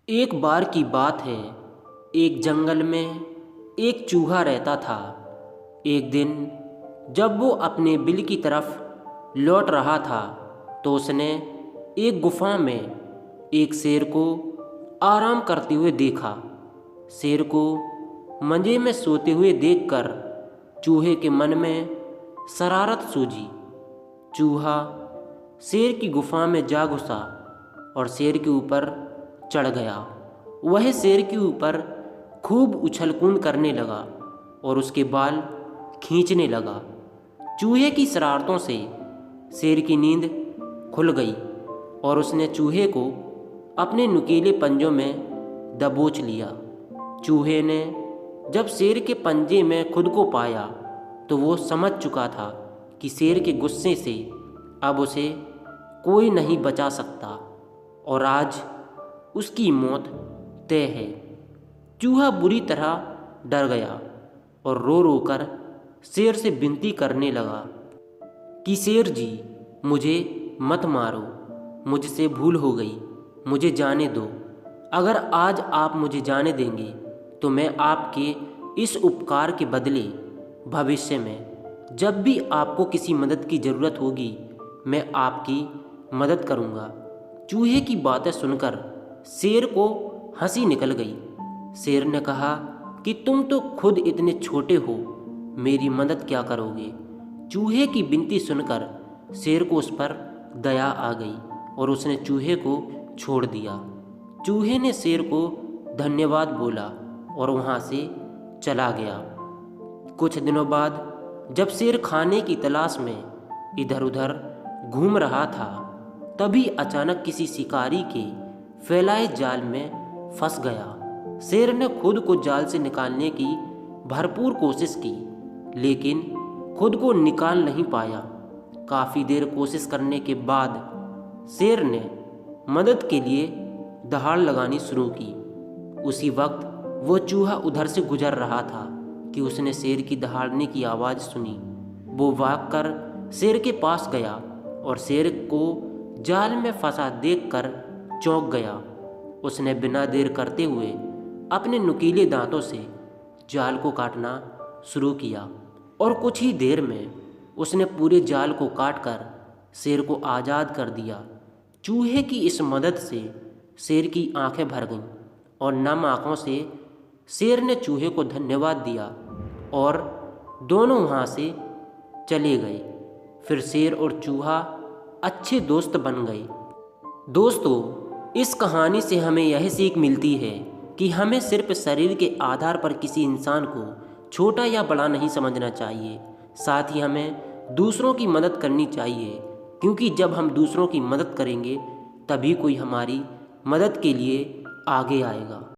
एक बार की बात है। एक जंगल में एक चूहा रहता था। एक दिन जब वो अपने बिल की तरफ लौट रहा था तो उसने एक गुफा में एक शेर को आराम करते हुए देखा। शेर को मंजे में सोते हुए देखकर चूहे के मन में शरारत सूझी। चूहा शेर की गुफा में जा घुसा और शेर के ऊपर चढ़ गया। वह शेर के ऊपर खूब उछल कूद करने लगा और उसके बाल खींचने लगा। चूहे की शरारतों से शेर की नींद खुल गई और उसने चूहे को अपने नुकीले पंजों में दबोच लिया। चूहे ने जब शेर के पंजे में खुद को पाया तो वो समझ चुका था कि शेर के गुस्से से अब उसे कोई नहीं बचा सकता और आज उसकी मौत तय है। चूहा बुरी तरह डर गया और रो रो कर शेर से विनती करने लगा कि शेर जी, मुझे मत मारो, मुझसे भूल हो गई, मुझे जाने दो। अगर आज आप मुझे जाने देंगे तो मैं आपके इस उपकार के बदले भविष्य में जब भी आपको किसी मदद की ज़रूरत होगी मैं आपकी मदद करूँगा। चूहे की बातें सुनकर शेर को हंसी निकल गई। शेर ने कहा कि तुम तो खुद इतने छोटे हो, मेरी मदद क्या करोगे। चूहे की विनती सुनकर शेर को उस पर दया आ गई और उसने चूहे को छोड़ दिया। चूहे ने शेर को धन्यवाद बोला और वहाँ से चला गया। कुछ दिनों बाद जब शेर खाने की तलाश में इधर उधर घूम रहा था तभी अचानक किसी शिकारी के फैलाए जाल में फंस गया। शेर ने खुद को जाल से निकालने की भरपूर कोशिश की लेकिन खुद को निकाल नहीं पाया। काफ़ी देर कोशिश करने के बाद शेर ने मदद के लिए दहाड़ लगानी शुरू की। उसी वक्त वो चूहा उधर से गुजर रहा था कि उसने शेर की दहाड़ने की आवाज़ सुनी। वो भागकर शेर के पास गया और शेर को जाल में फंसा देखकर चौंक गया। उसने बिना देर करते हुए अपने नुकीले दांतों से जाल को काटना शुरू किया और कुछ ही देर में उसने पूरे जाल को काटकर शेर को आज़ाद कर दिया। चूहे की इस मदद से शेर की आंखें भर गईं और नम आंखों से शेर ने चूहे को धन्यवाद दिया और दोनों वहाँ से चले गए। फिर शेर और चूहा अच्छे दोस्त बन गए। दोस्तों, इस कहानी से हमें यह सीख मिलती है कि हमें सिर्फ शरीर के आधार पर किसी इंसान को छोटा या बड़ा नहीं समझना चाहिए। साथ ही हमें दूसरों की मदद करनी चाहिए क्योंकि जब हम दूसरों की मदद करेंगे तभी कोई हमारी मदद के लिए आगे आएगा।